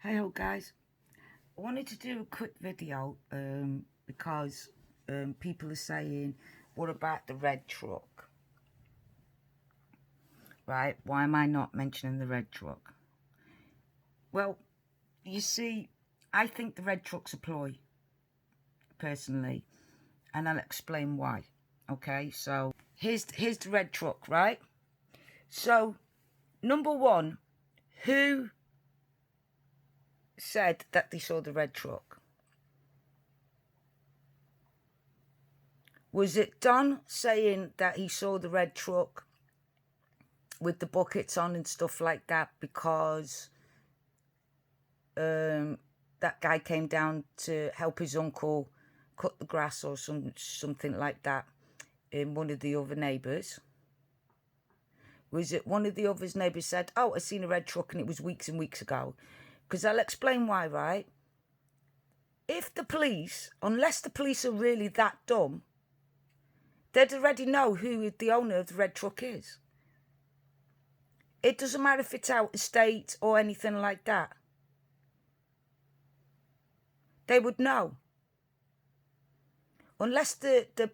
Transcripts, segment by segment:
Hey ho guys, I wanted to do a quick video because people are saying, what about the red truck? Right, why am I not mentioning the red truck? Well, you see, I think the red truck's a ploy, personally, and I'll explain why. Okay, so here's the red truck, right? So, number one, who said that they saw the red truck? Was it Don saying that he saw the red truck with the buckets on and stuff like that because that guy came down to help his uncle cut the grass or something like that in one of the other neighbours? Was it one of the other neighbours said, oh, I seen a red truck and it was weeks and weeks ago? Because I'll explain why, right? If the police, unless the police are really that dumb, they'd already know who the owner of the red truck is. It doesn't matter if it's out of state or anything like that. They would know. Unless the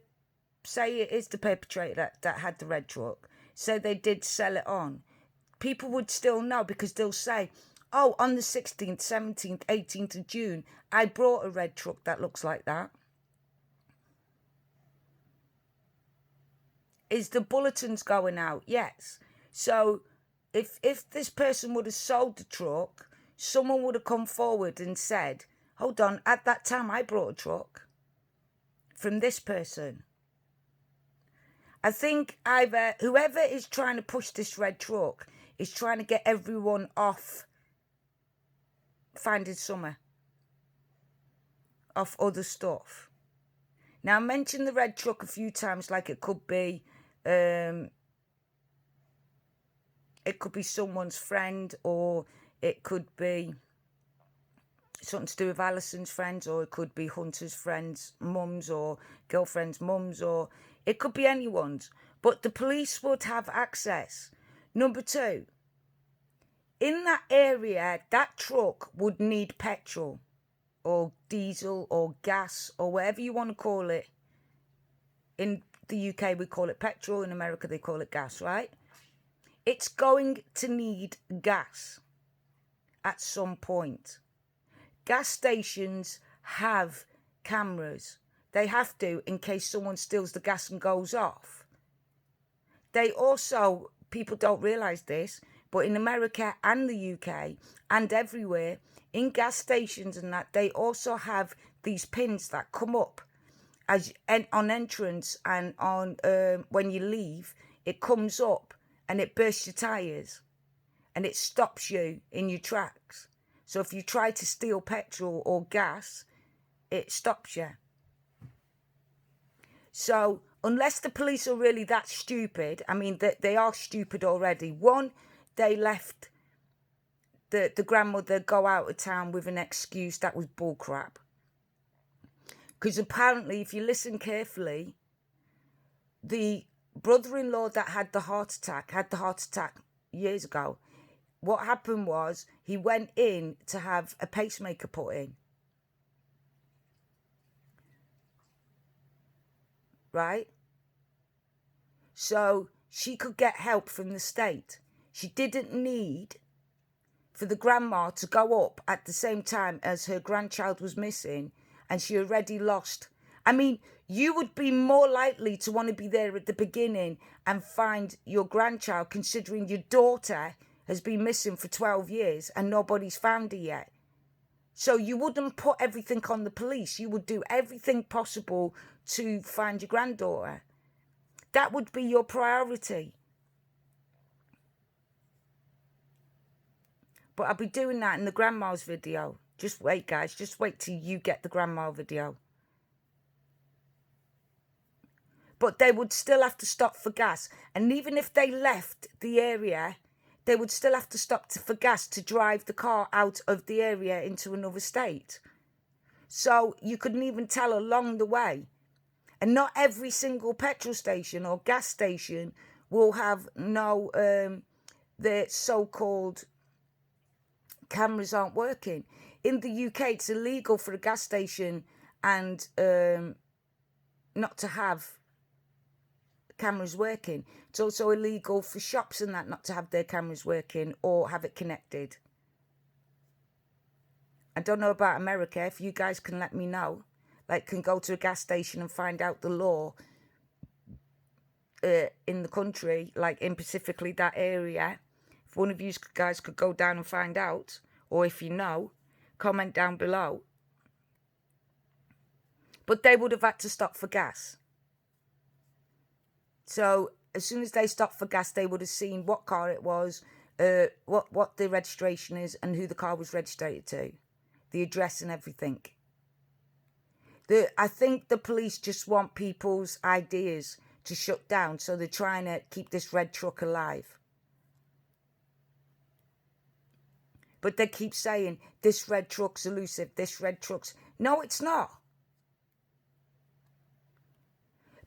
say it is the perpetrator that had the red truck, so they did sell it on, people would still know because they'll say, oh, on the 16th, 17th, 18th of June, I brought a red truck that looks like that. Is the bulletins going out? Yes. So if this person would have sold the truck, someone would have come forward and said, hold on, at that time I brought a truck from this person. I think either whoever is trying to push this red truck is trying to get everyone off Finding Summer, off other stuff. Now, I mentioned the red truck a few times, like it could be someone's friend, or it could be something to do with Alison's friends, or it could be Hunter's friends' mums or girlfriend's mums, or it could be anyone's. But the police would have access. Number two, in that area, that truck would need petrol or diesel or gas or whatever you want to call it. In the UK, we call it petrol. In America, they call it gas, right? It's going to need gas at some point. Gas stations have cameras. They have to, in case someone steals the gas and goes off. They also, people don't realise this, but in America and the UK and everywhere, in gas stations and that, they also have these pins that come up as on entrance and on when you leave. It comes up and it bursts your tyres and it stops you in your tracks. So if you try to steal petrol or gas, it stops you. So unless the police are really that stupid, I mean, they are stupid already. One, they left the grandmother go out of town with an excuse that was bullcrap. Because apparently, if you listen carefully, the brother-in-law that had the heart attack years ago. What happened was he went in to have a pacemaker put in. Right? So she could get help from the state. She didn't need for the grandma to go up at the same time as her grandchild was missing, and she already lost. I mean, you would be more likely to want to be there at the beginning and find your grandchild, considering your daughter has been missing for 12 years and nobody's found her yet. So you wouldn't put everything on the police. You would do everything possible to find your granddaughter. That would be your priority. But I'll be doing that in the grandma's video. Just wait, guys. Just wait till you get the grandma video. But they would still have to stop for gas. And even if they left the area, they would still have to stop for gas to drive the car out of the area into another state. So you couldn't even tell along the way. And not every single petrol station or gas station will have the so-called cameras aren't working. In the UK, it's illegal for a gas station and not to have cameras working. It's also illegal for shops and that not to have their cameras working or have it connected. I don't know about America. If you guys can let me know, like, can go to a gas station and find out the law in the country, like in specifically that area. If one of you guys could go down and find out, or if you know, comment down below. But they would have had to stop for gas. So as soon as they stopped for gas, they would have seen what car it was, what the registration is, and who the car was registered to, the address and everything. I think the police just want people's ideas to shut down, so they're trying to keep this red truck alive. But they keep saying, this red truck's elusive, this red truck's... No, it's not.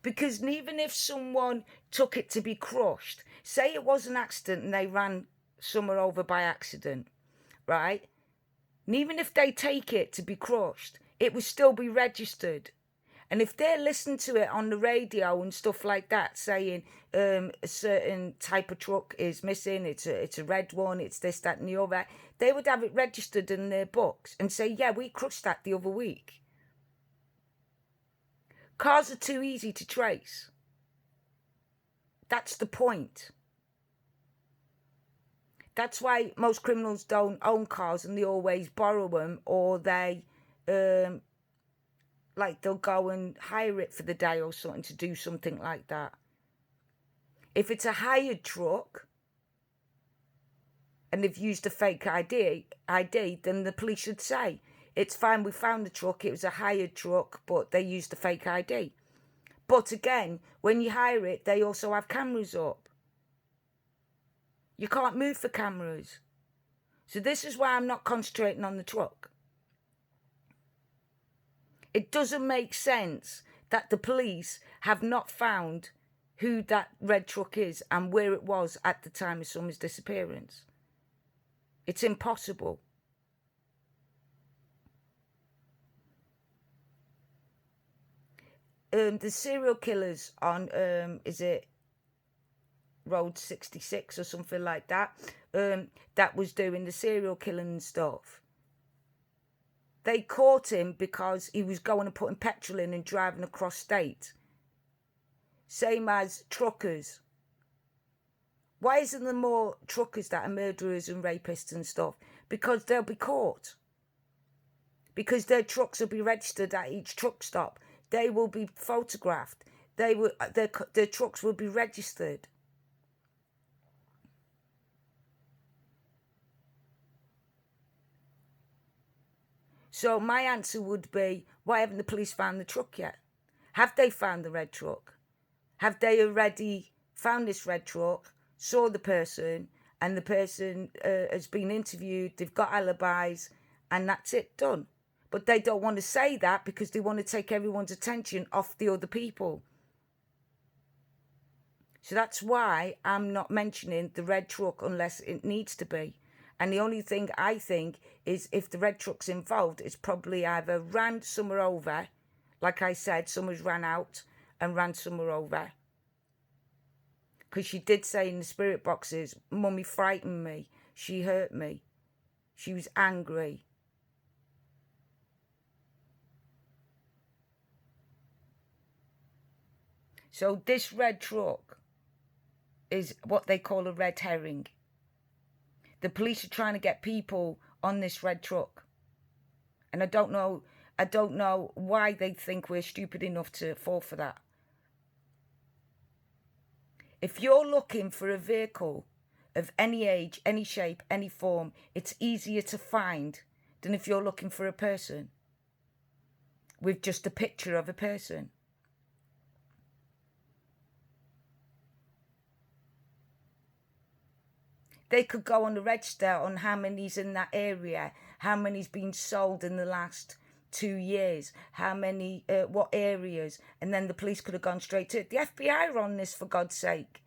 Because even if someone took it to be crushed, say it was an accident and they ran someone over by accident, right? And even if they take it to be crushed, it would still be registered. And if they listen to it on the radio and stuff like that, saying a certain type of truck is missing, it's a red one, it's this, that, and the other, they would have it registered in their books and say, yeah, we crushed that the other week. Cars are too easy to trace. That's the point. That's why most criminals don't own cars and they always borrow them, or they... like they'll go and hire it for the day or something to do something like that. If it's a hired truck and they've used a fake ID, then the police should say, it's fine, we found the truck, it was a hired truck, but they used a fake ID. But again, when you hire it, they also have cameras up. You can't move for cameras. So this is why I'm not concentrating on the truck. It doesn't make sense that the police have not found who that red truck is and where it was at the time of someone's disappearance. It's impossible. The serial killers on, is it Road 66 or something like that, that was doing the serial killing and stuff. They caught him because he was going and putting petrol in and driving across state. Same as truckers. Why isn't there more truckers that are murderers and rapists and stuff? Because they'll be caught. Because their trucks will be registered at each truck stop. They will be photographed. Their trucks will be registered. So my answer would be, why haven't the police found the truck yet? Have they found the red truck? Have they already found this red truck, saw the person, and the person has been interviewed, they've got alibis, and that's it, done? But they don't want to say that because they want to take everyone's attention off the other people. So that's why I'm not mentioning the red truck unless it needs to be. And the only thing I think is if the red truck's involved, it's probably either ran somewhere over, like I said, someone's ran out and ran somewhere over. Because she did say in the spirit boxes, Mummy frightened me, she hurt me, she was angry. So this red truck is what they call a red herring. The police are trying to get people on this red truck. And I don't know why they think we're stupid enough to fall for that. If you're looking for a vehicle of any age, any shape, any form, it's easier to find than if you're looking for a person with just a picture of a person. They could go on the register on how many's in that area, how many's been sold in the last 2 years, how many, what areas, and then the police could have gone straight to it. The FBI are on this, for God's sake.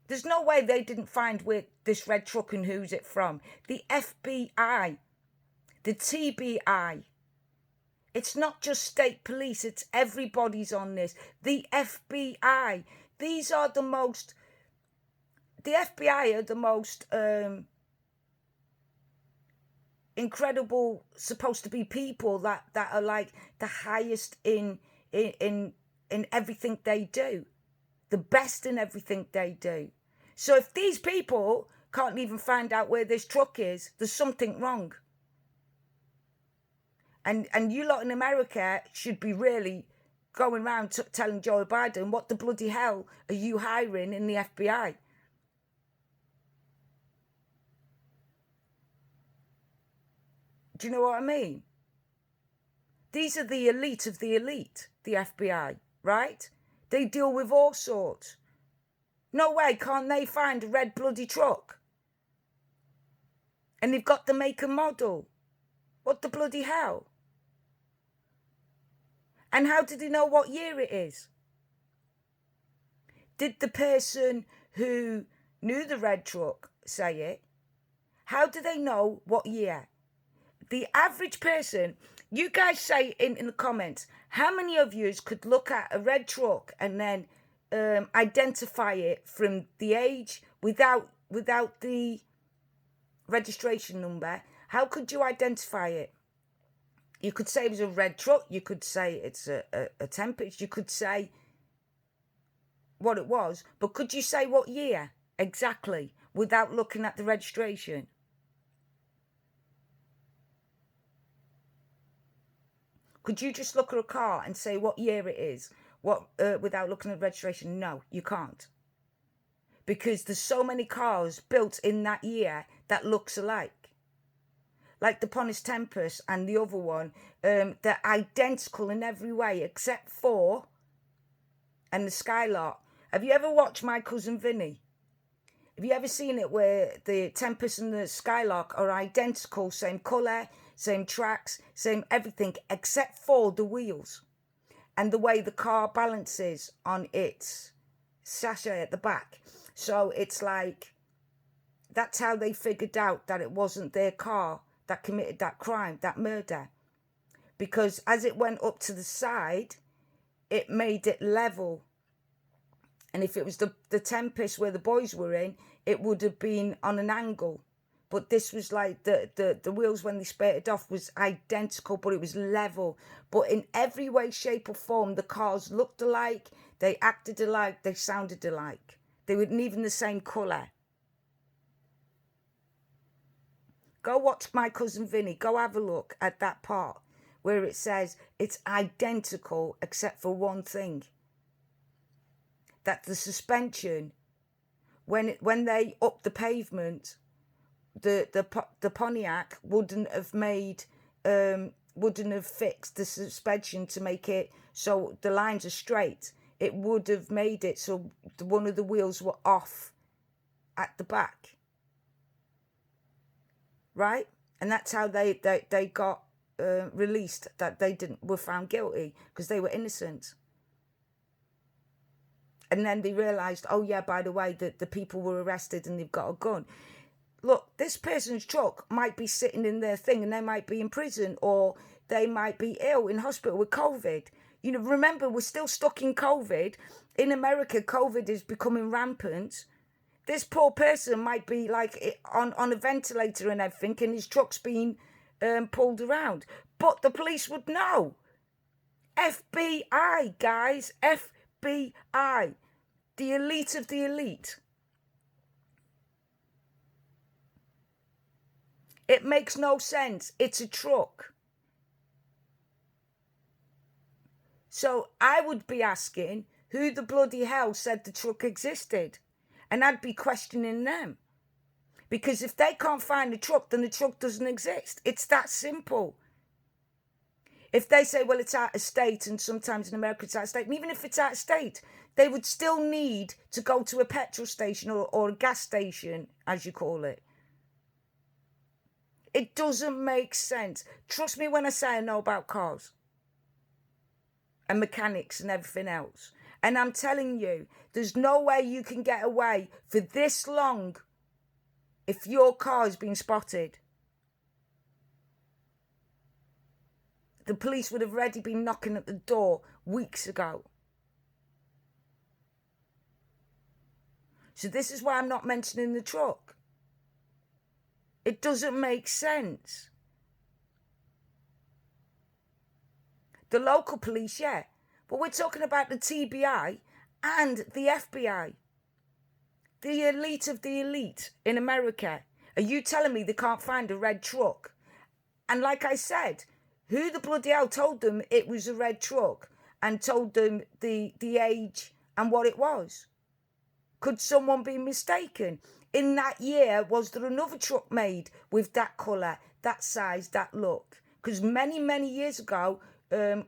There's no way they didn't find where this red truck and who's it from. The FBI, the TBI. It's not just state police, it's everybody's on this. The FBI. These are the most, the FBI are the most incredible, supposed to be people that are like the highest in everything they do. The best in everything they do. So if these people can't even find out where this truck is, there's something wrong. And you lot in America should be really going around telling Joe Biden, what the bloody hell are you hiring in the FBI? Do you know what I mean? These are the elite of the elite, the FBI, right? They deal with all sorts. No way can't they find a red bloody truck? And they've got the make and model. What the bloody hell? And how did they know what year it is? Did the person who knew the red truck say it? How do they know what year? The average person, you guys say in the comments, how many of you could look at a red truck and then identify it from the age without the registration number? How could you identify it? You could say it was a red truck. You could say it's a Tempest. You could say what it was. But could you say what year exactly without looking at the registration? Could you just look at a car and say what year it is without looking at the registration? No, you can't. Because there's so many cars built in that year that looks alike. Like the Ponus Tempest and the other one, they're identical in every way except for, and the Skylark. Have you ever watched My Cousin Vinny? Have you ever seen it where the Tempest and the Skylark are identical, same colour, same tracks, same everything, except for the wheels and the way the car balances on its sachet at the back? So it's like, that's how they figured out that it wasn't their car that committed that crime, that murder. Because as it went up to the side, it made it level. And if it was the Tempest where the boys were in, it would have been on an angle. But this was like the wheels when they spurted off was identical, but it was level. But in every way, shape or form, the cars looked alike, they acted alike, they sounded alike. They were even the same colour. Go watch My Cousin Vinny. Go have a look at that part where it says it's identical except for one thing. That the suspension, when they upped the pavement, the Pontiac wouldn't have fixed the suspension to make it so the lines are straight. It would have made it so one of the wheels were off at the back. Right? And that's how they got released, that they were found guilty because they were innocent. And then they realised, oh yeah, by the way, that the people were arrested and they've got a gun. Look, this person's truck might be sitting in their thing and they might be in prison or they might be ill in hospital with COVID. You know, remember, we're still stuck in COVID. In America, COVID is becoming rampant. This poor person might be like on a ventilator and everything, and his truck's being pulled around. But the police would know. FBI, guys. FBI. The elite of the elite. It makes no sense. It's a truck. So I would be asking, who the bloody hell said the truck existed? And I'd be questioning them. Because if they can't find the truck, then the truck doesn't exist. It's that simple. If they say, well, it's out of state, and sometimes in America it's out of state, and even if it's out of state, they would still need to go to a petrol station or a gas station, as you call it. It doesn't make sense. Trust me when I say I know about cars and mechanics and everything else. And I'm telling you, there's no way you can get away for this long if your car has been spotted. The police would have already been knocking at the door weeks ago. So this is why I'm not mentioning the truck. It doesn't make sense. The local police, yeah. But we're talking about the TBI and the FBI. The elite of the elite in America. Are you telling me they can't find a red truck? And like I said, who the bloody hell told them it was a red truck and told them the age and what it was? Could someone be mistaken? In that year, was there another truck made with that colour, that size, that look? Because many, many years ago,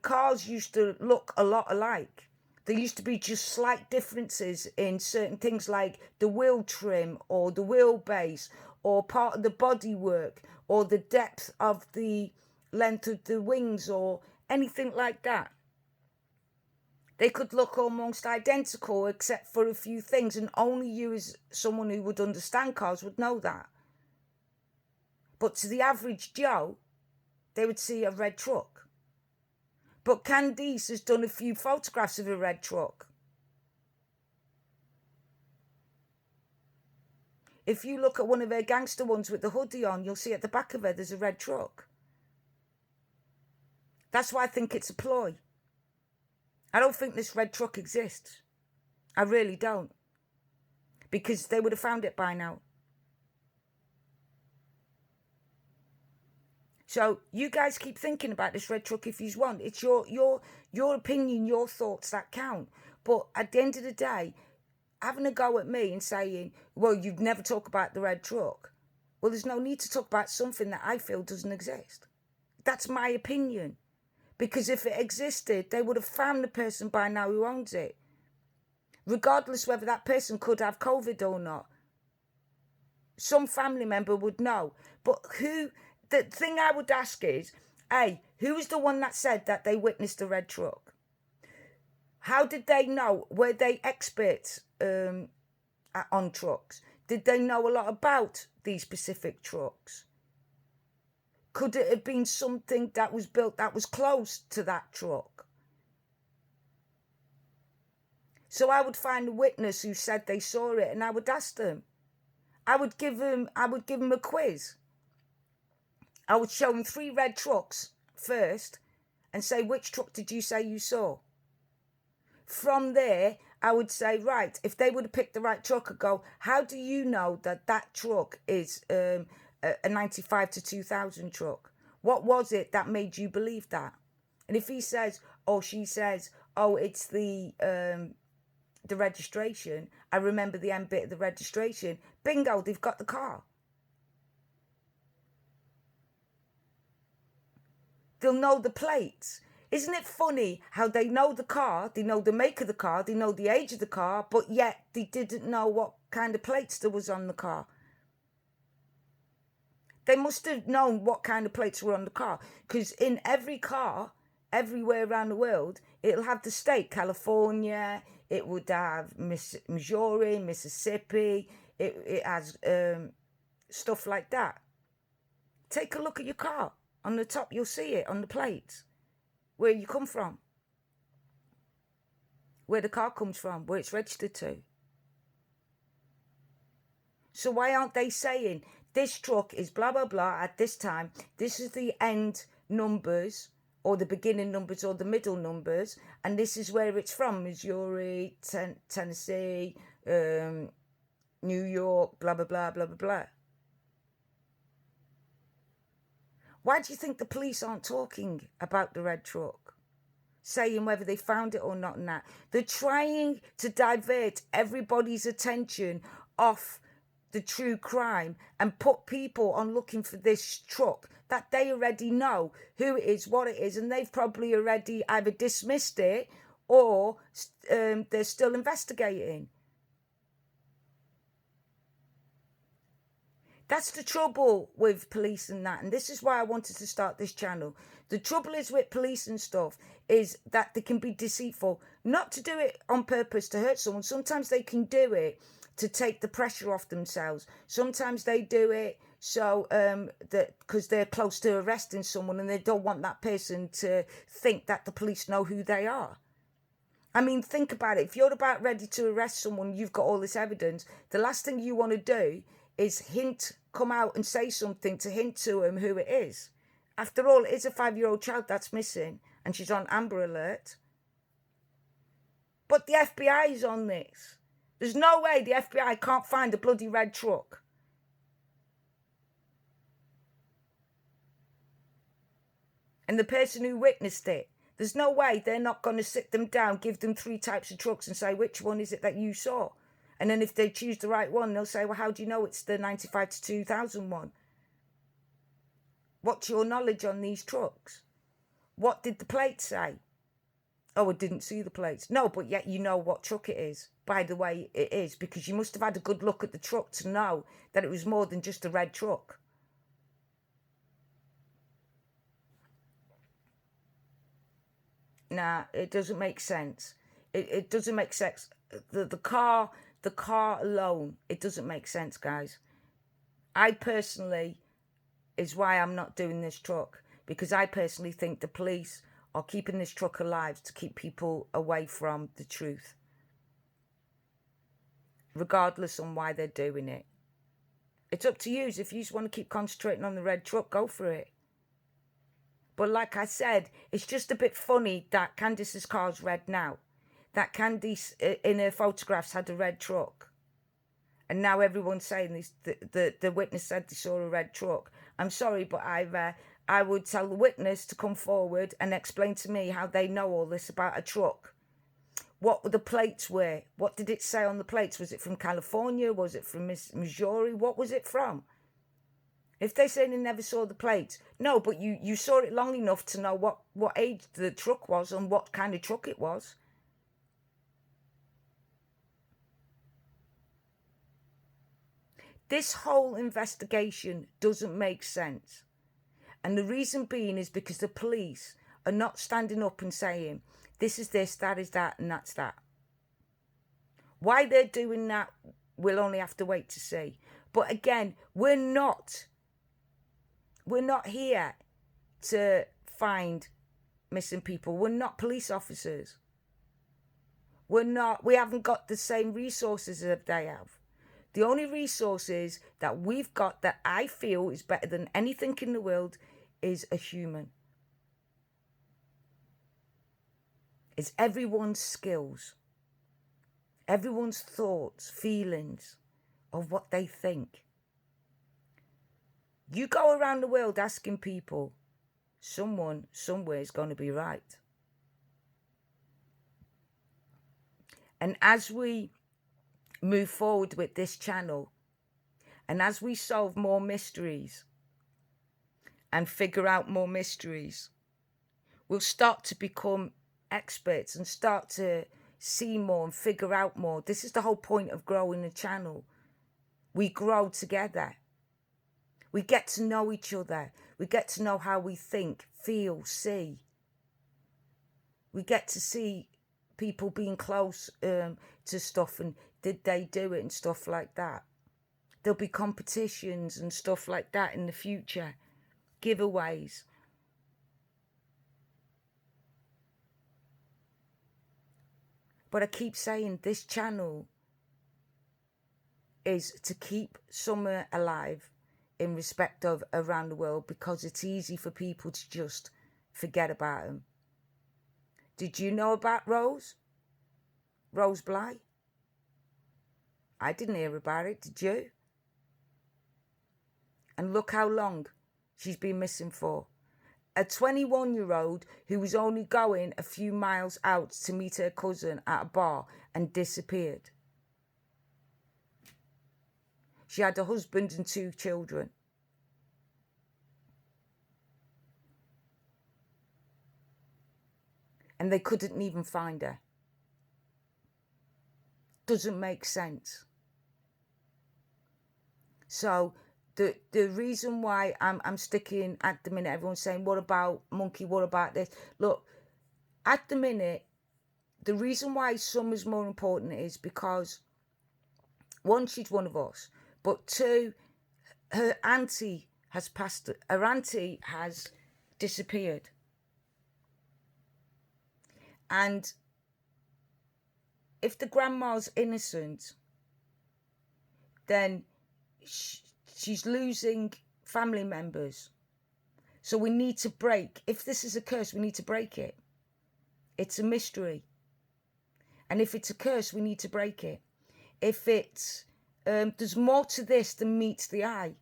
cars used to look a lot alike. There used to be just slight differences in certain things like the wheel trim or the wheelbase or part of the bodywork or the depth of the length of the wings or anything like that. They could look almost identical except for a few things, and only you as someone who would understand cars would know that. But to the average Joe, they would see a red truck. But Candice has done a few photographs of a red truck. If you look at one of her gangster ones with the hoodie on, you'll see at the back of her there's a red truck. That's why I think it's a ploy. I don't think this red truck exists. I really don't. Because they would have found it by now. So you guys keep thinking about this red truck if you want. It's your opinion, your thoughts that count. But at the end of the day, having a go at me and saying, well, you'd never talk about the red truck. Well, there's no need to talk about something that I feel doesn't exist. That's my opinion. Because if it existed, they would have found the person by now who owns it. Regardless whether that person could have COVID or not. Some family member would know. But the thing I would ask is, hey, who was the one that said that they witnessed the red truck? How did they know? Were they experts on trucks? Did they know a lot about these specific trucks? Could it have been something that was built that was close to that truck? So I would find a witness who said they saw it, and I would ask them. I would give them a quiz. I would show them 3 red trucks first and say, which truck did you say you saw? From there, I would say, right, if they would have picked the right truck, I'd go, how do you know that that truck is a 95 to 2000 truck? What was it that made you believe that? And if he says, or she says, oh, it's the registration, I remember the end bit of the registration, bingo, they've got the car. They'll know the plates. Isn't it funny how they know the car, they know the make of the car, they know the age of the car, but yet they didn't know what kind of plates there was on the car? They must have known what kind of plates were on the car, because in every car, everywhere around the world, it'll have the state, California, it would have Missouri, Mississippi, it has stuff like that. Take a look at your car. On the top, you'll see it on the plates. Where you come from. Where the car comes from, where it's registered to. So why aren't they saying, this truck is blah, blah, blah at this time. This is the end numbers, or the beginning numbers, or the middle numbers. And this is where it's from. Missouri, Tennessee, New York, blah, blah, blah, blah, blah, blah. Why do you think the police aren't talking about the red truck? Saying whether they found it or not and that. They're trying to divert everybody's attention off the true crime and put people on looking for this truck that they already know who it is, what it is, and they've probably already either dismissed it or they're still investigating. That's the trouble with police and that. And this is why I wanted to start this channel. The trouble is with police and stuff is that they can be deceitful. Not to do it on purpose to hurt someone. Sometimes they can do it to take the pressure off themselves. Sometimes they do it so that because they're close to arresting someone and they don't want that person to think that the police know who they are. I mean, think about it. If you're about ready to arrest someone, you've got all this evidence, the last thing you want to do is come out and say something to hint to him who it is. After all, it is a 5-year-old child that's missing and she's on Amber Alert. But the FBI is on this. There's no way the FBI can't find a bloody red truck. And the person who witnessed it, there's no way they're not going to sit them down, give them 3 types of trucks and say, which one is it that you saw? And then if they choose the right one, they'll say, well, how do you know it's the 95 to 2000 one? What's your knowledge on these trucks? What did the plate say? Oh, I didn't see the plates. No, but yet you know what truck it is. By the way, it is, because you must have had a good look at the truck to know that it was more than just a red truck. Nah, it doesn't make sense. It doesn't make sense. The car alone, it doesn't make sense, guys. I personally, is why I'm not doing this truck, because I personally think the police are keeping this truck alive to keep people away from the truth, regardless on why they're doing it. It's up to you. If you just want to keep concentrating on the red truck, go for it. But like I said, it's just a bit funny that Candice's car's red now. That Candice in her photographs had a red truck. And now everyone's saying this, the witness said they saw a red truck. I'm sorry, but I would tell the witness to come forward and explain to me how they know all this about a truck. What were the plates were? What did it say on the plates? Was it from California? Was it from Missouri? What was it from? If they say they never saw the plates, no, but you saw it long enough to know what age the truck was and what kind of truck it was. This whole investigation doesn't make sense. And the reason being is because the police are not standing up and saying, this is this, that is that, and that's that. Why they're doing that, we'll only have to wait to see. But again, we're not here to find missing people. We're not police officers. We haven't got the same resources that they have. The only resources that we've got that I feel is better than anything in the world is a human. It's everyone's skills, everyone's thoughts, feelings of what they think. You go around the world asking people, someone somewhere is going to be right. And as we move forward with this channel, and as we solve more mysteries and figure out more mysteries, we'll start to become experts and start to see more and figure out more. This is the whole point of growing the channel. We grow together. We get to know each other. We get to know how we think, feel, see. We get to see people being close to stuff and did they do it and stuff like that. There'll be competitions and stuff like that in the future. Giveaways. But I keep saying this channel is to keep summer alive in respect of around the world, because it's easy for people to just forget about them. Did you know about Rose? Rose Bly? I didn't hear about it, did you? And look how long she's been missing for. A 21-year-old who was only going a few miles out to meet her cousin at a bar and disappeared. She had a husband and 2 children. And they couldn't even find her. Doesn't make sense. So the reason why I'm sticking at the minute, everyone's saying, what about monkey, what about this? Look, at the minute, the reason why Summer's more important is because, one, she's one of us, but two, her auntie has passed, her auntie has disappeared. And if the grandma's innocent, then she's losing family members. So we need to break, if this is a curse, we need to break it. It's a mystery. And if it's a curse, we need to break it. If it's, there's more to this than meets the eye.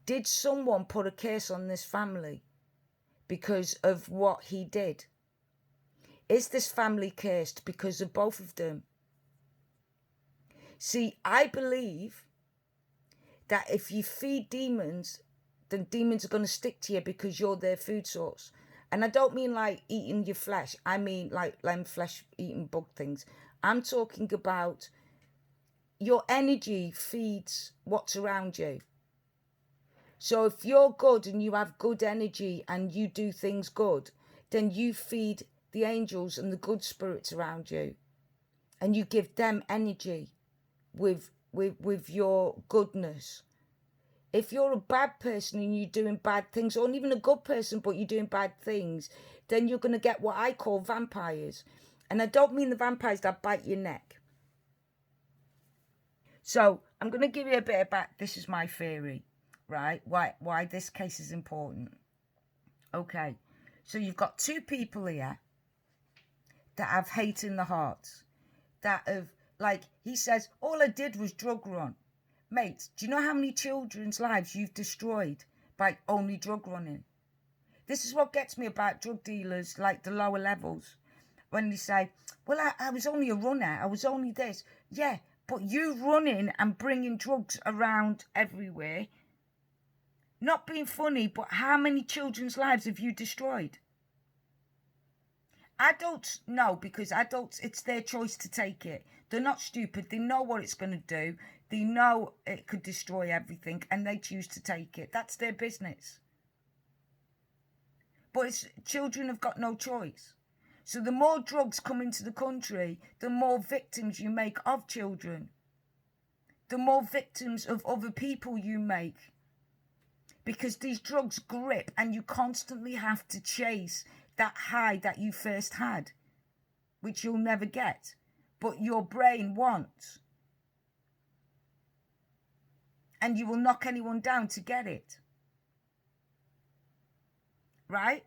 Did someone put a curse on this family because of what he did? Is this family cursed because of both of them? See, I believe that if you feed demons, then demons are going to stick to you because you're their food source. And I don't mean like eating your flesh. I mean like flesh eating bug things. I'm talking about your energy feeds what's around you. So if you're good and you have good energy and you do things good, then you feed the angels and the good spirits around you. And you give them energy with your goodness. If you're a bad person and you're doing bad things, or even a good person but you're doing bad things, then you're going to get what I call vampires. And I don't mean the vampires that bite your neck. So I'm going to give you a bit about, this is my theory, right? Why this case is important. Okay, so you've got two people here that have hate in the hearts, that have, like he says, all I did was drug run. Mate, do you know how many children's lives you've destroyed by only drug running? This is what gets me about drug dealers, like the lower levels. When they say, well, I was only a runner, I was only this. Yeah, but you running and bringing drugs around everywhere, not being funny, but how many children's lives have you destroyed? Adults know, because adults, it's their choice to take it. They're not stupid. They know what it's going to do. They know it could destroy everything and they choose to take it. That's their business. But children have got no choice. So the more drugs come into the country, the more victims you make of children. The more victims of other people you make. Because these drugs grip and you constantly have to chase that high that you first had, which you'll never get, but your brain wants. And you will knock anyone down to get it. Right?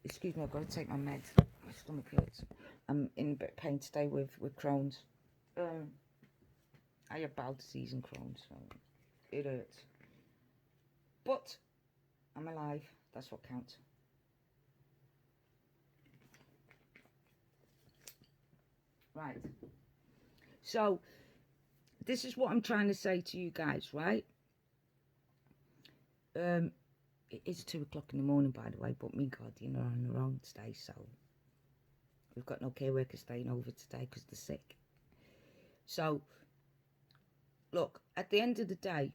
Excuse me, I've got to take my meds. My stomach hurts. I'm in a bit of pain today with Crohn's. I have bowel disease and Crohn's, so it hurts. But I'm alive. That's what counts. Right. So this is what I'm trying to say to you guys, right? It is 2 o'clock in the morning, by the way, but me guardian are on their own today, so we've got no care workers staying over today because they're sick. So, look, at the end of the day,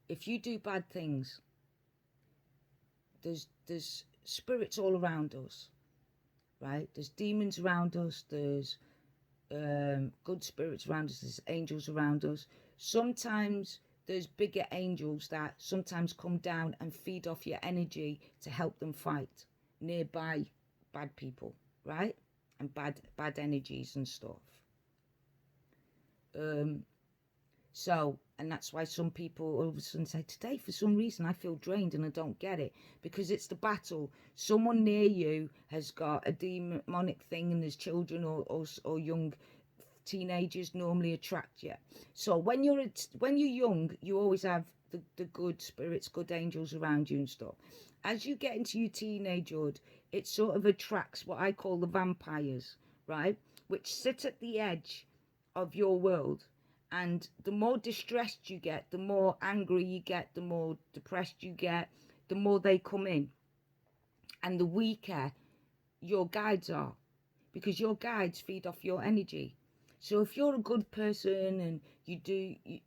if you do bad things, there's spirits all around us, right? There's demons around us, there's good spirits around us, there's angels around us. Sometimes there's bigger angels that sometimes come down and feed off your energy to help them fight nearby bad people, right? And bad energies and stuff. So, and that's why some people all of a sudden say, today for some reason I feel drained and I don't get it, because it's the battle. Someone near you has got a demonic thing, and there's children or young teenagers normally attract you. So when you're young, you always have the good spirits, good angels around you and stuff. As you get into your teenagehood, it sort of attracts what I call the vampires, right? Which sit at the edge of your world. And the more distressed you get, the more angry you get, the more depressed you get, the more they come in. And the weaker your guides are. because your guides feed off your energy. So if you're a good person and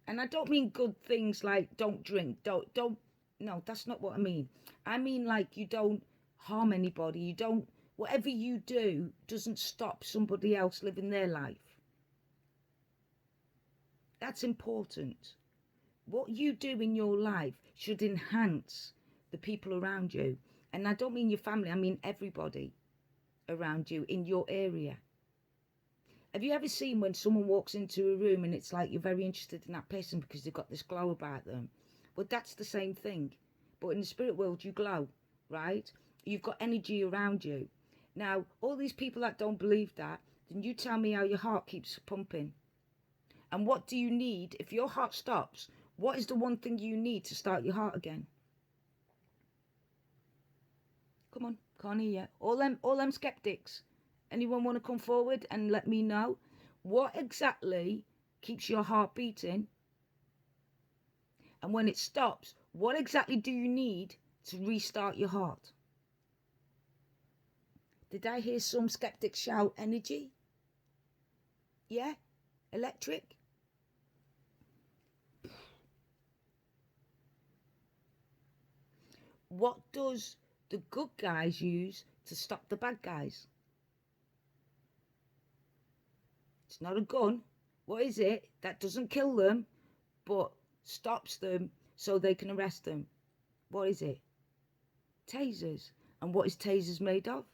and I don't mean good things like don't drink, don't, no, that's not what I mean. I mean like you don't harm anybody, you don't, whatever you do doesn't stop somebody else living their life. That's important. What you do in your life should enhance the people around you. And I don't mean your family, I mean everybody around you in your area. Have you ever seen when someone walks into a room and it's like you're very interested in that person because they've got this glow about them? Well, that's the same thing. But in the spirit world, you glow, right? You've got energy around you. Now, all these people that don't believe that, then you tell me how your heart keeps pumping. And what do you need? If your heart stops, what is the one thing you need to start your heart again? Come on, can't hear you. All them skeptics. Anyone want to come forward and let me know what exactly keeps your heart beating? And when it stops, what exactly do you need to restart your heart? Did I hear some skeptics shout energy? Yeah? Electric? What does the good guys use to stop the bad guys? It's not a gun. What is it that doesn't kill them, but stops them so they can arrest them? What is it? Tasers. And what is tasers made of?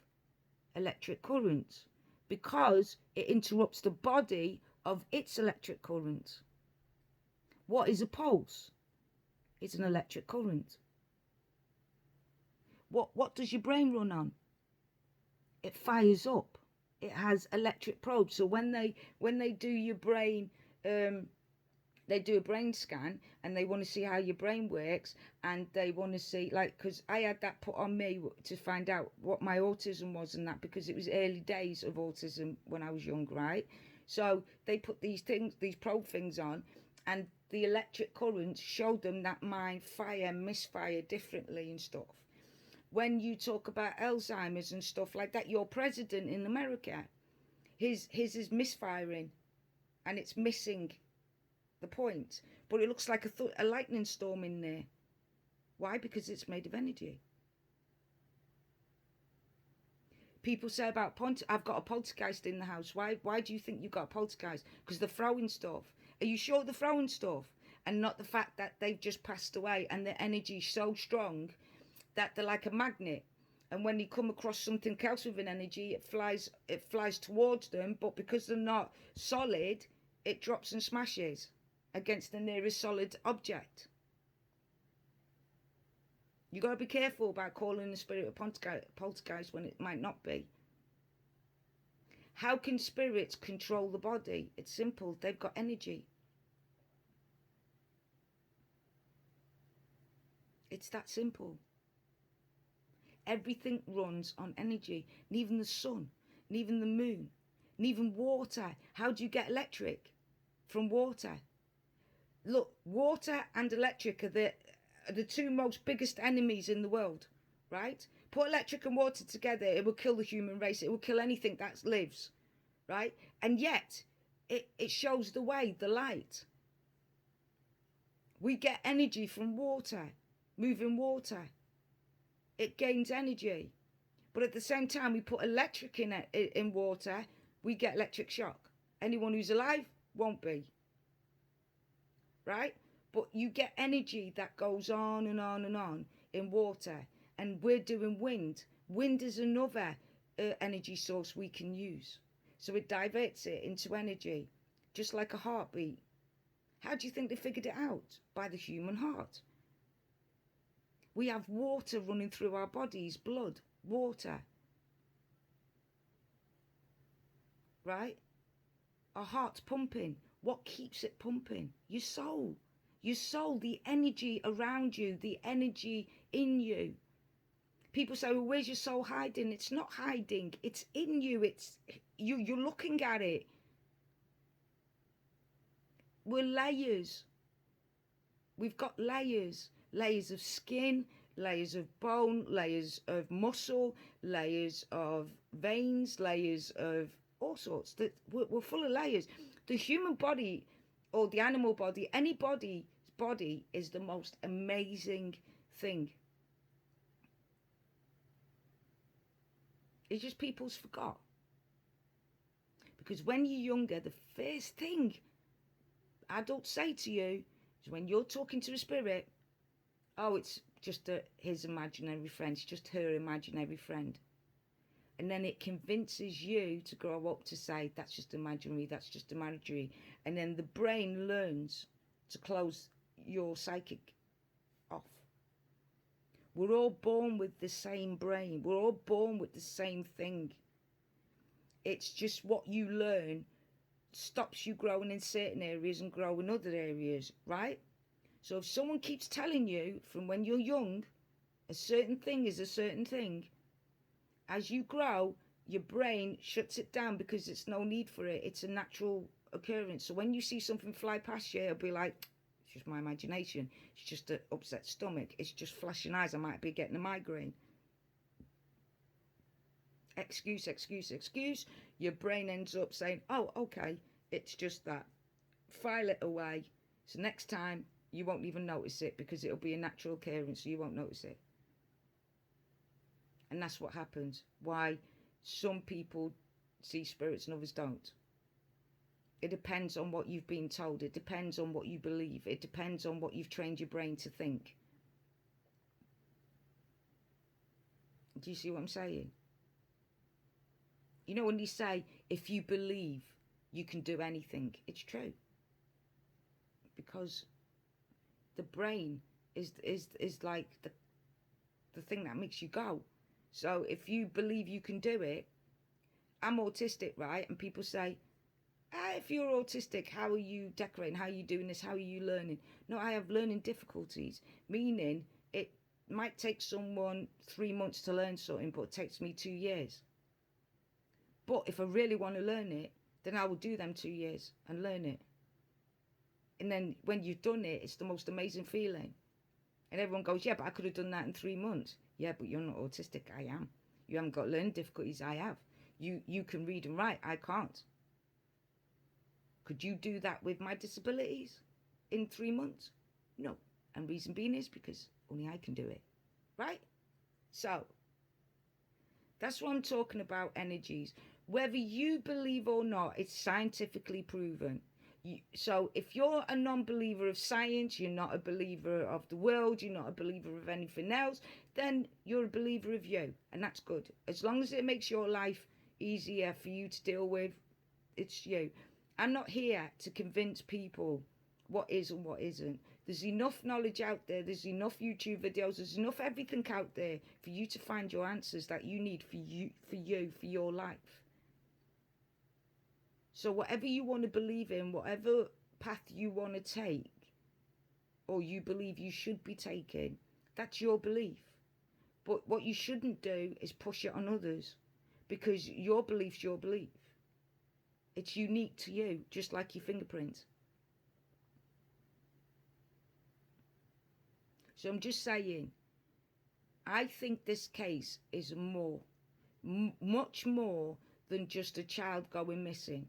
Electric currents. Because it interrupts the body of its electric current. What is a pulse? It's an electric current. What does your brain run on? It fires up. It has electric probes. So when they do your brain, they do a brain scan and they want to see how your brain works, and they want to see, like, because I had that put on me to find out what my autism was and that, because it was early days of autism when I was young, right? So they put these probe things on, and the electric currents showed them that mind fire, misfire differently and stuff. When you talk about Alzheimer's and stuff like that, your president in America, his is misfiring and it's missing the point, but it looks like a lightning storm in there. Why? Because it's made of energy. People say about I've got a poltergeist in the house. Why do you think you've got a poltergeist? Because they're throwing stuff. Are you sure they're throwing stuff? And not the fact that they've just passed away and their energy's so strong that they're like a magnet. And when you come across something else with an energy, it flies towards them, but because they're not solid, it drops and smashes against the nearest solid object. You got to be careful about calling the spirit a poltergeist when it might not be. How can spirits control the body? It's simple. They've got energy. It's that simple. Everything runs on energy, and even the sun, and even the moon, and even water. How do you get electric? From water. Look, water and electric are the two most biggest enemies in the world, right? Put electric and water together, it will kill the human race. It will kill anything that lives, right? And yet, it shows the way, the light. We get energy from water, moving water. It gains energy. But at the same time, we put electric in water, we get electric shock. Anyone who's alive won't be. Right? But you get energy that goes on and on and on in water. And we're doing wind. Wind is another energy source we can use. So it diverts it into energy, just like a heartbeat. How do you think they figured it out? By the human heart. We have water running through our bodies, blood, water. Right? Our heart's pumping. What keeps it pumping? Your soul. Your soul, the energy around you, the energy in you. People say, well, where's your soul hiding? It's not hiding. It's in you. It's you're looking at it. We're layers. We've got layers. Layers of skin, layers of bone, layers of muscle, layers of veins, layers of all sorts. That we're full of layers. The human body or the animal body, anybody's body is the most amazing thing. It's just people's forgot. Because when you're younger, the first thing adults say to you is when you're talking to a spirit, oh, it's just his imaginary friend. It's just her imaginary friend. And then it convinces you to grow up to say, that's just imaginary, that's just imaginary. And then the brain learns to close your psychic off. We're all born with the same brain. We're all born with the same thing. It's just what you learn stops you growing in certain areas and grow in other areas, right? So if someone keeps telling you from when you're young, a certain thing is a certain thing, as you grow, your brain shuts it down because it's no need for it. It's a natural occurrence. So when you see something fly past you, it'll be like, it's just my imagination. It's just an upset stomach. It's just flashing eyes. I might be getting a migraine. Excuse, excuse, excuse. Your brain ends up saying, oh, okay, it's just that. File it away. So next time, you won't even notice it because it'll be a natural occurrence, so you won't notice it. And that's what happens. Why some people see spirits and others don't. It depends on what you've been told. It depends on what you believe. It depends on what you've trained your brain to think. Do you see what I'm saying? You know when you say, if you believe you can do anything, it's true. Because the brain is like the thing that makes you go. So if you believe you can do it, I'm autistic, right? And people say, if you're autistic, how are you decorating? How are you doing this? How are you learning? No, I have learning difficulties, meaning it might take someone 3 months to learn something, but it takes me 2 years. But if I really want to learn it, then I will do them 2 years and learn it. And then when you've done it, it's the most amazing feeling. And everyone goes, yeah, but I could have done that in 3 months. Yeah, but you're not autistic. I am. You haven't got learning difficulties. I have. You can read and write. I can't. Could you do that with my disabilities in 3 months? No. And reason being is because only I can do it. Right? So, that's what I'm talking about, energies. Whether you believe or not, it's scientifically proven. So if you're a non-believer of science, you're not a believer of the world, you're not a believer of anything else, then you're a believer of you. And that's good. As long as it makes your life easier for you to deal with, it's you. I'm not here to convince people what is and what isn't. There's enough knowledge out there. There's enough YouTube videos. There's enough everything out there for you to find your answers that you need for your life. So whatever you want to believe in, whatever path you want to take, or you believe you should be taking, that's your belief. But what you shouldn't do is push it on others, because your belief's your belief. It's unique to you, just like your fingerprint. So I'm just saying, I think this case is much more than just a child going missing.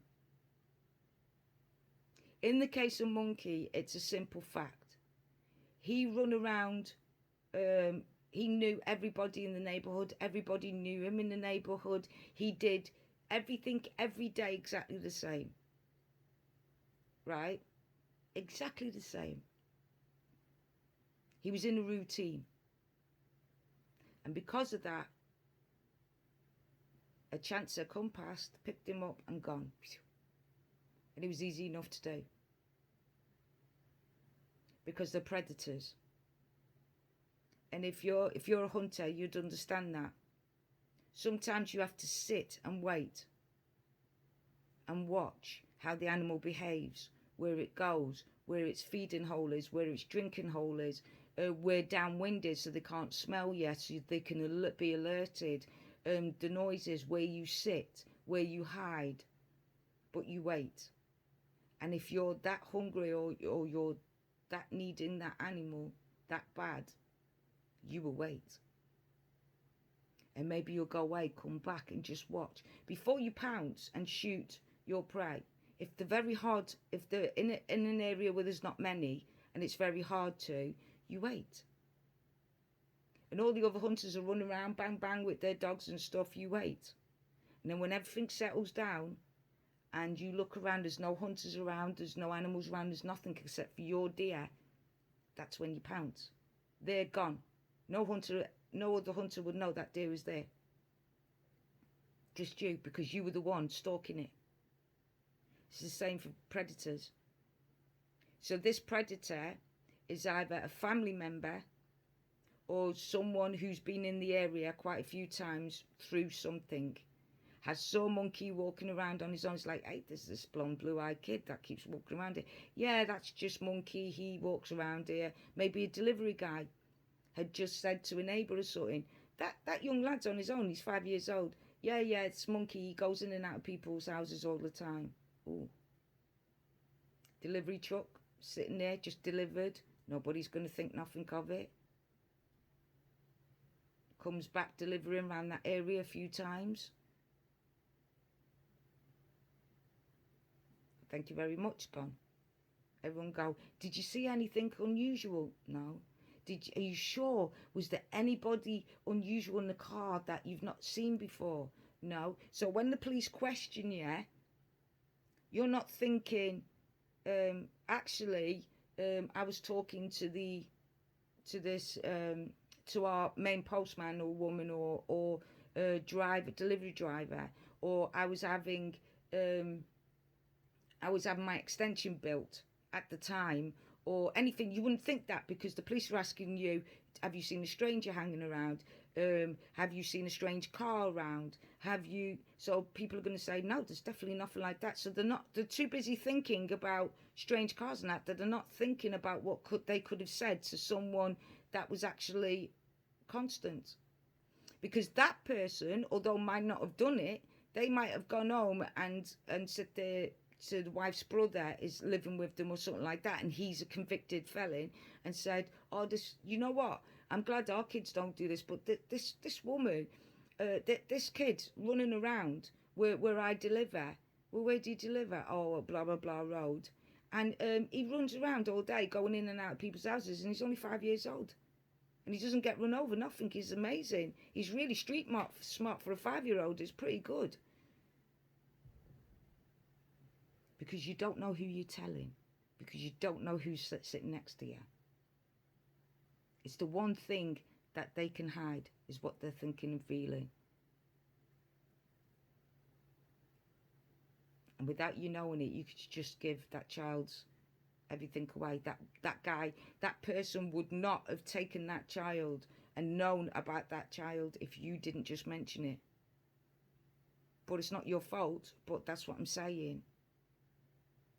In the case of Monkey, it's a simple fact. He run around, he knew everybody in the neighbourhood, everybody knew him in the neighbourhood. He did everything every day exactly the same. Right? Exactly the same. He was in a routine. And because of that, a chancer come past, picked him up and gone. And it was easy enough to do. Because they're predators. And if you're a hunter, you'd understand that. Sometimes you have to sit and wait and watch how the animal behaves, where it goes, where its feeding hole is, where its drinking hole is, where downwind is so they can't smell yet, so they can be alerted, the noises, where you sit, where you hide, but you wait. And if you're that hungry or you're that needing that animal that bad, you will wait. And maybe you'll go away, come back and just watch. Before you pounce and shoot your prey, if they're very hard, if they're in an area where there's not many and it's very hard to, you wait. And all the other hunters are running around, bang, bang, with their dogs and stuff, you wait. And then when everything settles down and you look around, there's no hunters around, there's no animals around, there's nothing except for your deer, that's when you pounce. They're gone. No other hunter would know that deer is there. Just you, because you were the one stalking it. It's the same for predators. So this predator is either a family member or someone who's been in the area quite a few times through something. Has saw monkey walking around on his own. It's like, hey, there's this blonde, blue-eyed kid that keeps walking around here. Yeah, that's just monkey. He walks around here. Maybe a delivery guy had just said to a neighbour or something, that young lad's on his own. He's 5 years old. Yeah, it's monkey. He goes in and out of people's houses all the time. Ooh. Delivery truck sitting there, just delivered. Nobody's going to think nothing of it. Comes back delivering around that area a few times. Thank you very much, gone. Everyone go, did you see anything unusual? No. Are you sure? Was there anybody unusual in the car that you've not seen before? No. So when the police question you, you're not thinking, actually, I was talking to our main postman or woman or delivery driver, or I was having my extension built at the time, or anything. You wouldn't think that, because the police are asking you, have you seen a stranger hanging around? Have you seen a strange car around? So people are going to say, no, there's definitely nothing like that. So they're too busy thinking about strange cars and that they're not thinking about what they could have said to someone that was actually constant. Because that person, although might not have done it, they might have gone home and said to the wife's brother is living with them or something like that, and he's a convicted felon, and said, oh, this, you know what, I'm glad our kids don't do this, but this woman, this kid running around where I deliver, well, where do you deliver? Oh, blah blah blah road. And he runs around all day going in and out of people's houses, and he's only 5 years old, and he doesn't get run over, nothing. He's amazing. He's really street smart for a 5-year-old. It's pretty good. Because you don't know who you're telling. Because you don't know who's sitting next to you. It's the one thing that they can hide, is what they're thinking and feeling. And without you knowing it, you could just give that child's everything away. That person would not have taken that child and known about that child if you didn't just mention it. But it's not your fault, but that's what I'm saying.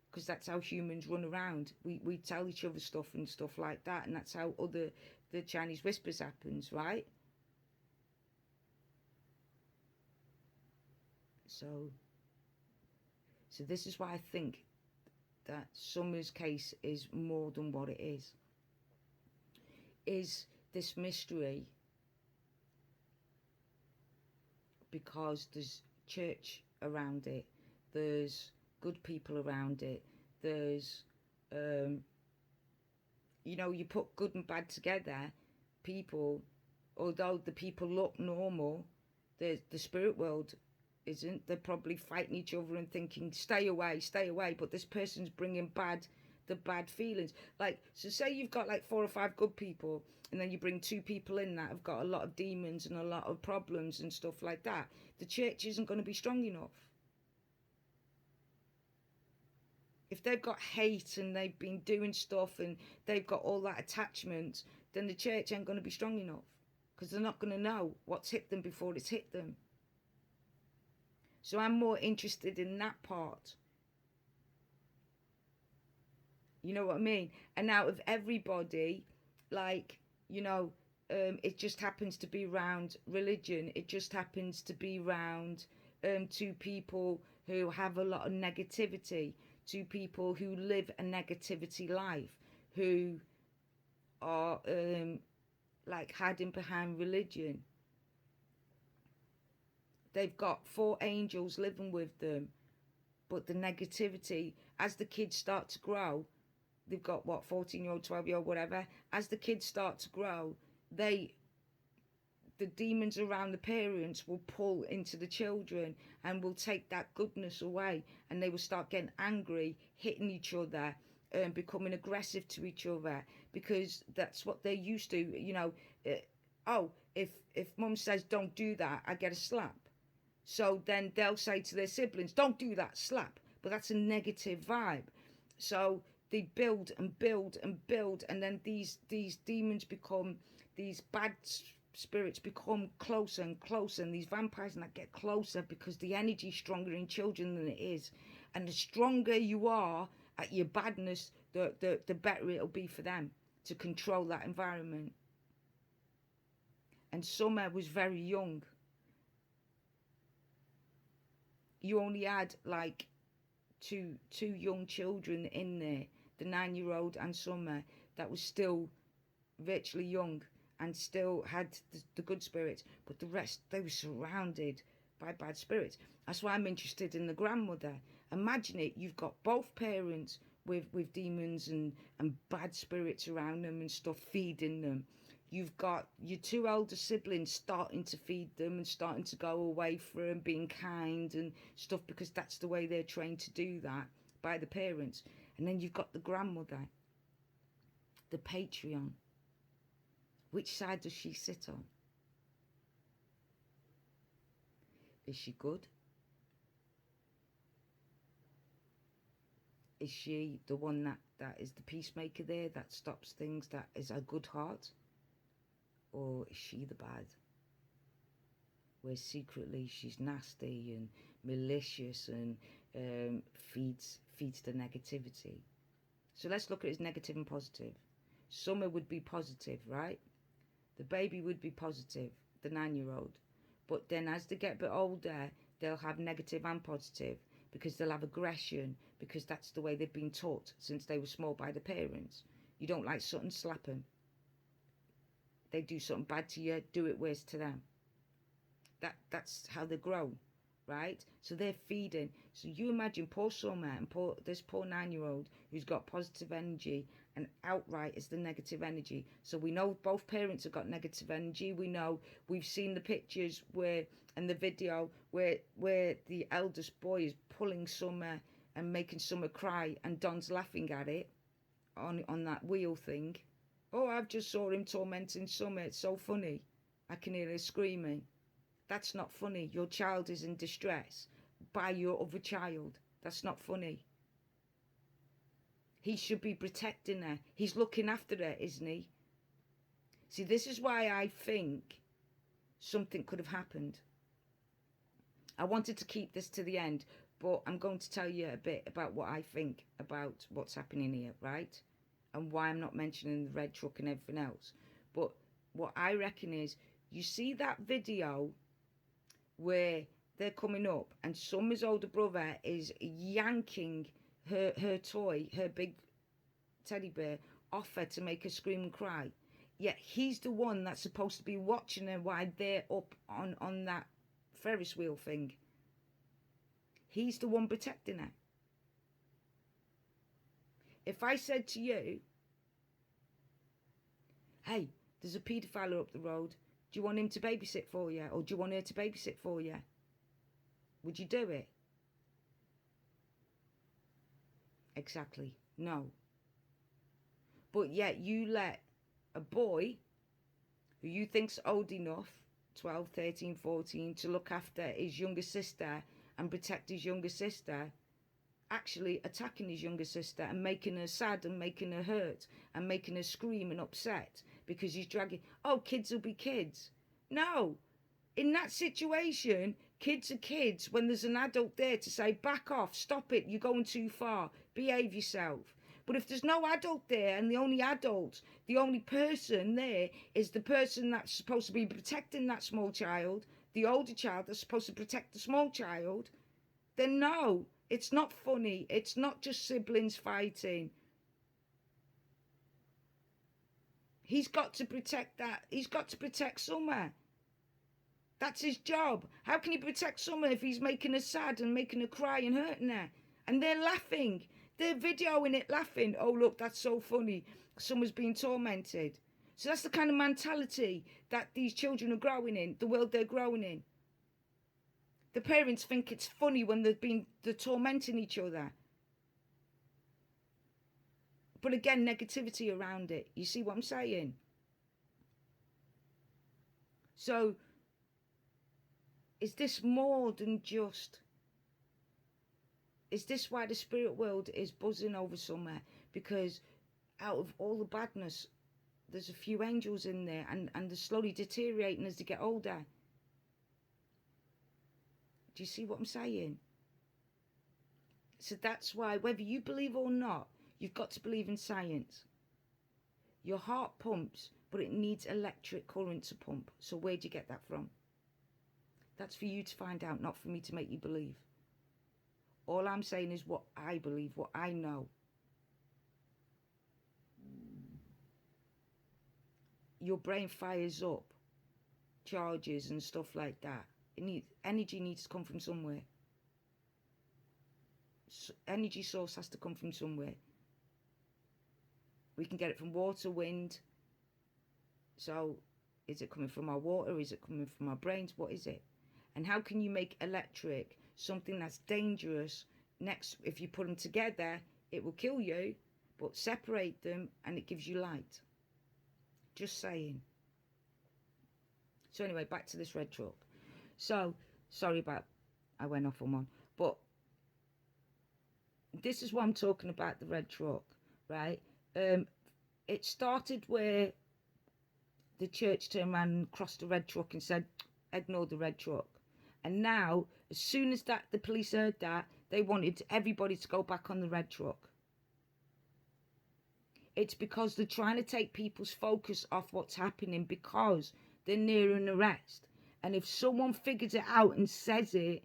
Because that's how humans run around. We tell each other stuff and stuff like that, and that's how the Chinese whispers happens, right? So this is why I think that Summer's case is more than what it is. Is this mystery because there's church around it, there's good people around it, there's you put good and bad together, people, although the people look normal, the spirit world isn't. They're probably fighting each other and thinking, stay away, but this person's bringing the bad feelings. Like, so say you've got like 4 or 5 good people, and then you bring 2 people in that have got a lot of demons and a lot of problems and stuff like that. The church isn't going to be strong enough. If they've got hate and they've been doing stuff and they've got all that attachment, then the church ain't going to be strong enough, because they're not going to know what's hit them before it's hit them. So I'm more interested in that part. You know what I mean? And out of everybody, like, it just happens to be around religion. It just happens to be around 2 people who have a lot of negativity, 2 people who live a negativity life, who are like hiding behind religion. they've got 4 angels living with them, but the negativity, as the kids start to grow, they've got what, 14-year-old, 12-year-old, whatever. As the kids start to grow, the demons around the parents will pull into the children and will take that goodness away, and they will start getting angry, hitting each other, and becoming aggressive to each other, because that's what they're used to. You know, if mum says don't do that, I get a slap. So then they'll say to their siblings, don't do that, slap. But that's a negative vibe. So they build and build and build, and then these demons become, these bad spirits become closer and closer, and these vampires and that get closer because the energy is stronger in children than it is. And the stronger you are at your badness, the better it'll be for them to control that environment. And Summer was very young. You only had like two young children in there, the 9-year-old and Summer, that was still virtually young and still had the good spirits, but the rest, they were surrounded by bad spirits. That's why I'm interested in the grandmother. Imagine it, you've got both parents with demons and bad spirits around them and stuff feeding them. You've got your 2 elder siblings starting to feed them and starting to go away from being kind and stuff, because that's the way they're trained to do that by the parents. And then you've got the grandmother, the Patreon. Which side does she sit on? Is she good? Is she the one that is the peacemaker there, that stops things, that is a good heart? Or is she the bad? Where secretly she's nasty and malicious and feeds the negativity. So let's look at it as negative and positive. Summer would be positive, right? The baby would be positive, the 9-year-old. But then as they get a bit older, they'll have negative and positive, because they'll have aggression, because that's the way they've been taught since they were small by the parents. You don't like something, slap them. They do something bad to you, do it worse to them. That's how they grow, right? So they're feeding. So you imagine poor Summer and this poor 9-year-old who's got positive energy, and outright is the negative energy. So we know both parents have got negative energy. We know, we've seen the pictures where, and the video where the eldest boy is pulling Summer and making Summer cry, and Don's laughing at it on that wheel thing. Oh, I've just saw him tormenting Summer. It's so funny. I can hear her screaming. That's not funny. Your child is in distress by your other child. That's not funny. He should be protecting her. He's looking after her, isn't he? See, this is why I think something could have happened. I wanted to keep this to the end, but I'm going to tell you a bit about what I think about what's happening here, right? And why I'm not mentioning the red truck and everything else. But what I reckon is, you see that video where they're coming up and Summer's older brother is yanking her toy, her big teddy bear, off her to make her scream and cry. Yet he's the one that's supposed to be watching her while they're up on that Ferris wheel thing. He's the one protecting her. If I said to you, hey, there's a paedophile up the road, do you want him to babysit for you? Or do you want her to babysit for you? Would you do it? Exactly. No. But yet you let a boy who you think's old enough, 12, 13, 14, to look after his younger sister and protect his younger sister, actually attacking his younger sister and making her sad and making her hurt and making her scream and upset because he's dragging, oh, kids will be kids. No. In that situation, kids are kids when there's an adult there to say, back off, stop it, you're going too far, behave yourself. But if there's no adult there and the only person there is the person that's supposed to be protecting that small child, the older child that's supposed to protect the small child, then no, it's not funny. It's not just siblings fighting. He's got to protect that. He's got to protect Summer. That's his job. How can he protect Summer if he's making her sad and making her cry and hurting her? And they're laughing. They're videoing it laughing. Oh, look, that's so funny. Summer's being tormented. So that's the kind of mentality that these children are growing in, the world they're growing in. The parents think it's funny when they're tormenting each other. But again, negativity around it. You see what I'm saying? So, is this more than just... Is this why the spirit world is buzzing over Summer? Because out of all the badness, there's a few angels in there, and they're slowly deteriorating as they get older. Do you see what I'm saying? So that's why, whether you believe or not, you've got to believe in science. Your heart pumps, but it needs electric current to pump. So where do you get that from? That's for you to find out, not for me to make you believe. All I'm saying is what I believe, what I know. Your brain fires up, charges and stuff like that. Energy needs to come from somewhere. Energy source has to come from somewhere. We can get it from water, wind. So is it coming from our water? Is it coming from our brains? What is it? And how can you make electric something that's dangerous? Next, if you put them together, it will kill you, but separate them and it gives you light. Just saying. So anyway, back to this red truck. So, sorry about, I went off on one, but this is what I'm talking about, the red truck, right? It started where the church turned around and crossed the red truck and said, ignore the red truck. And now, as soon as that the police heard that, they wanted everybody to go back on the red truck. It's because they're trying to take people's focus off what's happening because they're near an arrest. And if someone figures it out and says it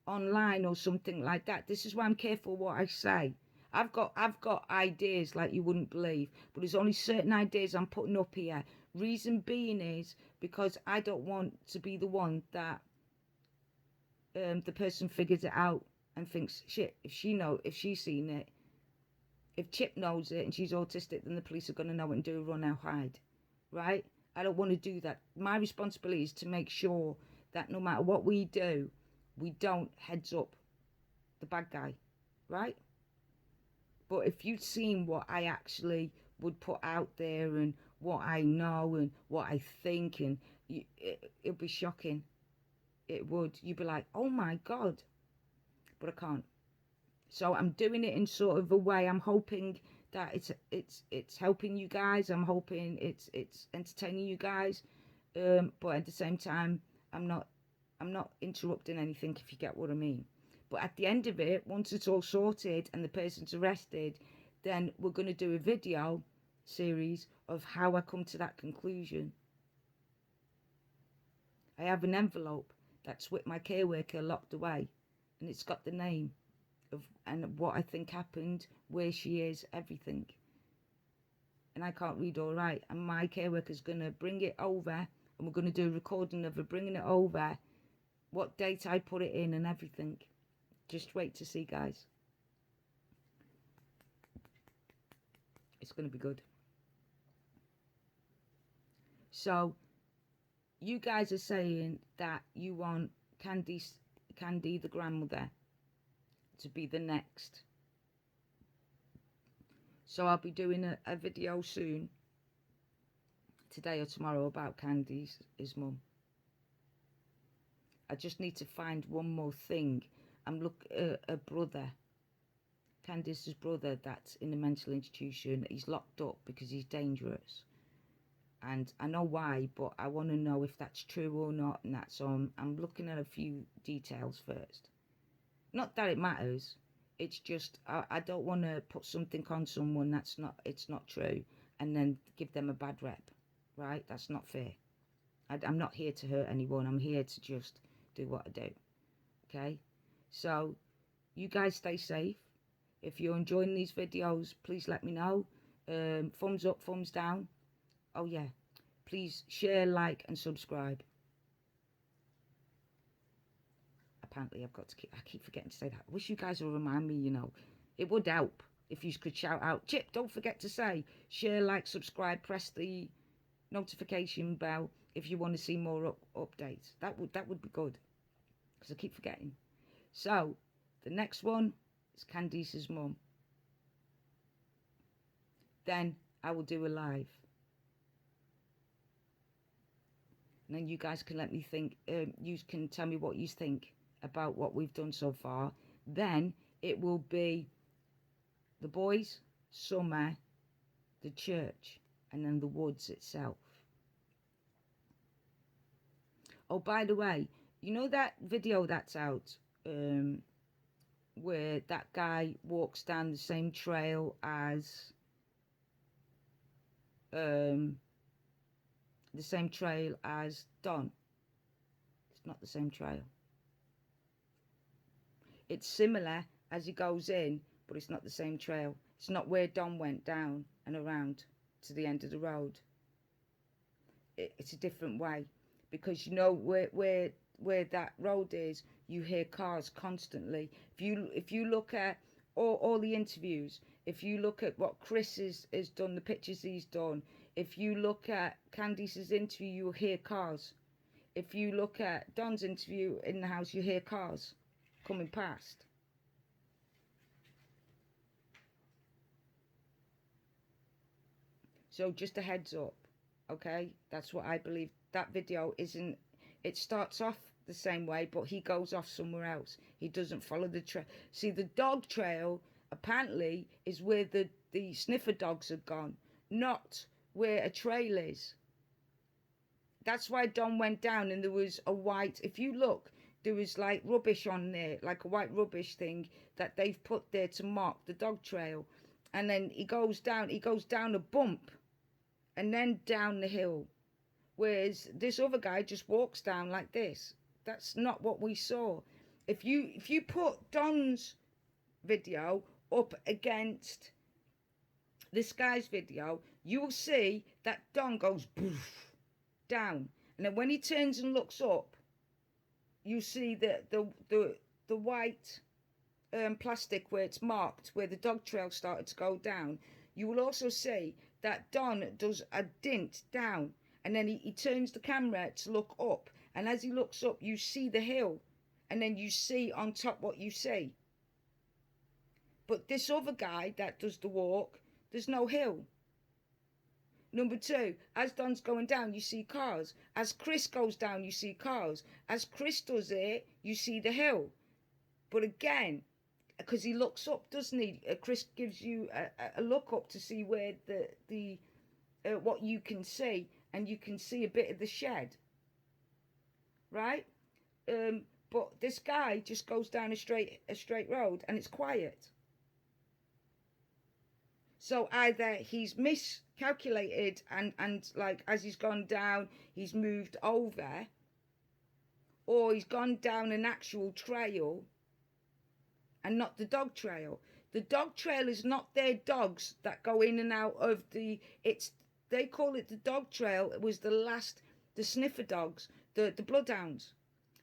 online or something like that, this is why I'm careful what I say. I've got ideas like you wouldn't believe, but there's only certain ideas I'm putting up here. Reason being is because I don't want to be the one that the person figures it out and thinks, shit, if she's seen it, if Chip knows it and she's autistic, then the police are going to know it and do a run out hide, right? I don't want to do that. My responsibility is to make sure that no matter what we do, we don't heads up the bad guy, right? But if you'd seen what I actually would put out there and what I know and what I think, and it'd be shocking. It would. You'd be like, oh my God. But I can't. So I'm doing it in sort of a way. I'm hoping that it's helping you guys. I'm hoping it's entertaining you guys. But at the same time, I'm not interrupting anything, if you get what I mean. But at the end of it, once it's all sorted and the person's arrested, then we're going to do a video series of how I come to that conclusion. I have an envelope that's with my care worker locked away, and it's got the name of and what I think happened, where she is, everything. And I can't read all right, and my care worker's going to bring it over, and we're going to do a recording of her bringing it over, what date I put it in and everything. Just wait to see, guys. It's going to be good. So, you guys are saying that you want Candy the grandmother to be the next. So I'll be doing a video soon, today or tomorrow, about Candy's mum. I just need to find one more thing. I'm a brother, Candice's brother, that's in a mental institution. He's locked up because he's dangerous. And I know why, but I want to know if that's true or not. And that's on. I'm looking at a few details first. Not that it matters. It's just I don't want to put something on someone it's not true, and then give them a bad rep, right? That's not fair. I'm not here to hurt anyone. I'm here to just do what I do. Okay? So, you guys stay safe. If you're enjoying these videos, please let me know. Thumbs up, thumbs down. Oh yeah, please share, like and subscribe. apparently I keep forgetting to say that. I wish you guys would remind me, you know. It would help if you could shout out, Chip, don't forget to say, share, like, subscribe, press the notification bell if you want to see more updates. That would be good, because I keep forgetting. So the next one is Candice's mum. Then I will do a live, and then you guys can let me think. You can tell me what you think about what we've done so far. Then it will be the boys, summer, the church, and then the woods itself. Oh, by the way, you know that video that's out where that guy walks down the same trail as Don? It's not the same trail. It's similar as he goes in, but it's not the same trail. It's not where Don went down and around to the end of the road. It's a different way, because you know where that road is, you hear cars constantly. If you look at all the interviews, if you look at what Chris has done, the pictures he's done, if you look at Candice's interview, you'll hear cars. If you look at Don's interview in the house, you hear cars coming past. So just a heads up, okay? That's what I believe. That video isn't, it starts off the same way, but he goes off somewhere else. He doesn't follow the trail. See, the dog trail apparently is where the sniffer dogs have gone, not where a trail is. That's why Don went down and there was a white, if you look, there was like rubbish on there, like a white rubbish thing that they've put there to mark the dog trail. And then he goes down a bump and then down the hill. Whereas this other guy just walks down like this. That's not what we saw. If you put Don's video up against this guy's video, you will see that Don goes boof, down. And then when he turns and looks up, you see the white plastic where it's marked, where the dog trail started to go down. You will also see that Don does a dint down, and then he turns the camera to look up, and as he looks up you see the hill, and then you see on top what you see. But this other guy that does the walk, there's no hill. Number two, as Don's going down, you see cars. As Chris goes down, you see cars. As Chris does it, you see the hill. But again, because he looks up, doesn't he? Chris gives you a look up to see where the what you can see, and you can see a bit of the shed, right? But this guy just goes down a straight road, and it's quiet. So either he's miscalculated and like as he's gone down, he's moved over, or he's gone down an actual trail and not the dog trail. The dog trail is not their dogs that go in and out of they call it the dog trail. It was the sniffer dogs, the bloodhounds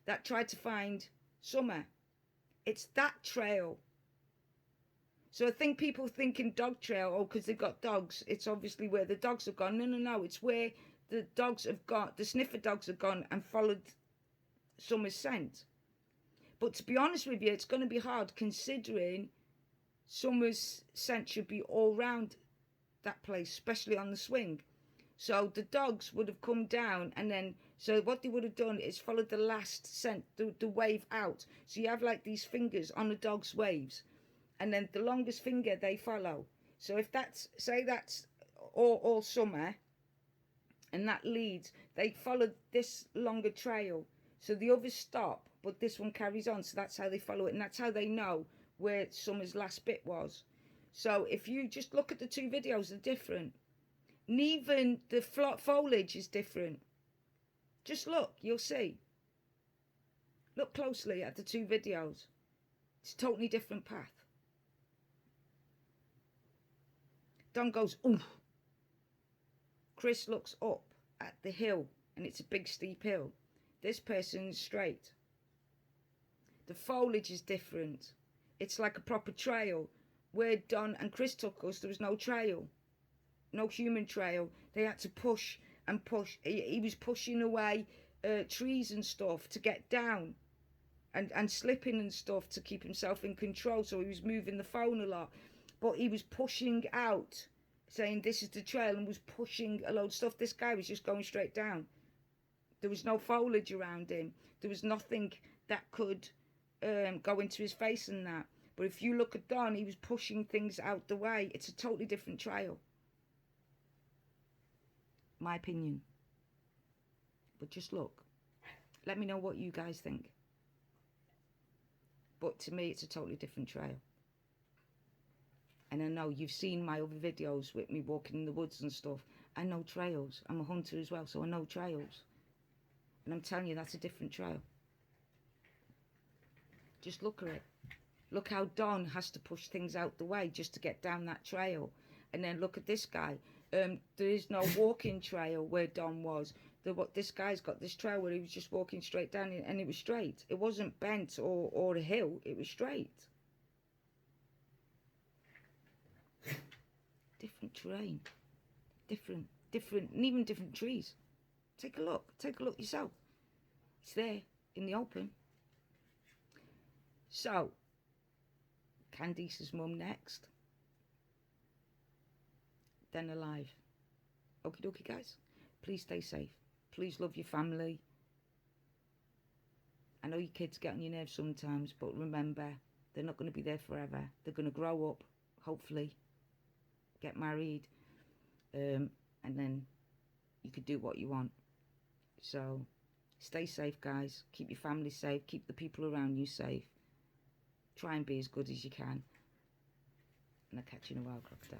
that tried to find Summer. It's that trail. So I think people thinking dog trail, oh, because they've got dogs, it's obviously where the dogs have gone. No, it's where the dogs have gone, the sniffer dogs have gone and followed Summer's scent. But to be honest with you, it's going to be hard considering Summer's scent should be all round that place, especially on the swing. So the dogs would have come down, and then, so what they would have done is followed the last scent, the wave out. So you have like these fingers on the dog's waves, and then the longest finger they follow. So if that's, say that's all Summer, and that leads, they follow this longer trail. So the others stop, but this one carries on. So that's how they follow it, and that's how they know where Summer's last bit was. So if you just look at the two videos, they're different. And even the foliage is different. Just look, you'll see. Look closely at the two videos. It's a totally different path. Don goes, oof. Chris looks up at the hill, and it's a big steep hill. This person's straight. The foliage is different. It's like a proper trail. Where Don and Chris took us, there was no trail. No human trail. They had to push and push. He was pushing away trees and stuff to get down. And slipping and stuff to keep himself in control. So he was moving the phone a lot. But he was pushing out, saying this is the trail, and was pushing a load of stuff. This guy was just going straight down. There was no foliage around him. There was nothing that could go into his face and that. But if you look at Don, he was pushing things out the way. It's a totally different trail. My opinion. But just look. Let me know what you guys think. But to me, it's a totally different trail. And I know you've seen my other videos with me walking in the woods and stuff. I know trails. I'm a hunter as well, so I know trails. And I'm telling you, that's a different trail. Just look at it. Look how Don has to push things out the way just to get down that trail. And then look at this guy. There is no walking trail where Don was. This guy's got this trail where he was just walking straight down, and it was straight. It wasn't bent or a hill. It was straight. Different terrain. Different, and even different trees. Take a look. Take a look yourself. It's there in the open. So, Candice's mum next. Then alive. Okie dokie, guys. Please stay safe. Please love your family. I know your kids get on your nerves sometimes, but remember, they're not going to be there forever. They're going to grow up, hopefully, get married, and then you could do what you want. So, stay safe, guys. Keep your family safe. Keep the people around you safe. Try and be as good as you can. And I'll catch you in a while, crocodile.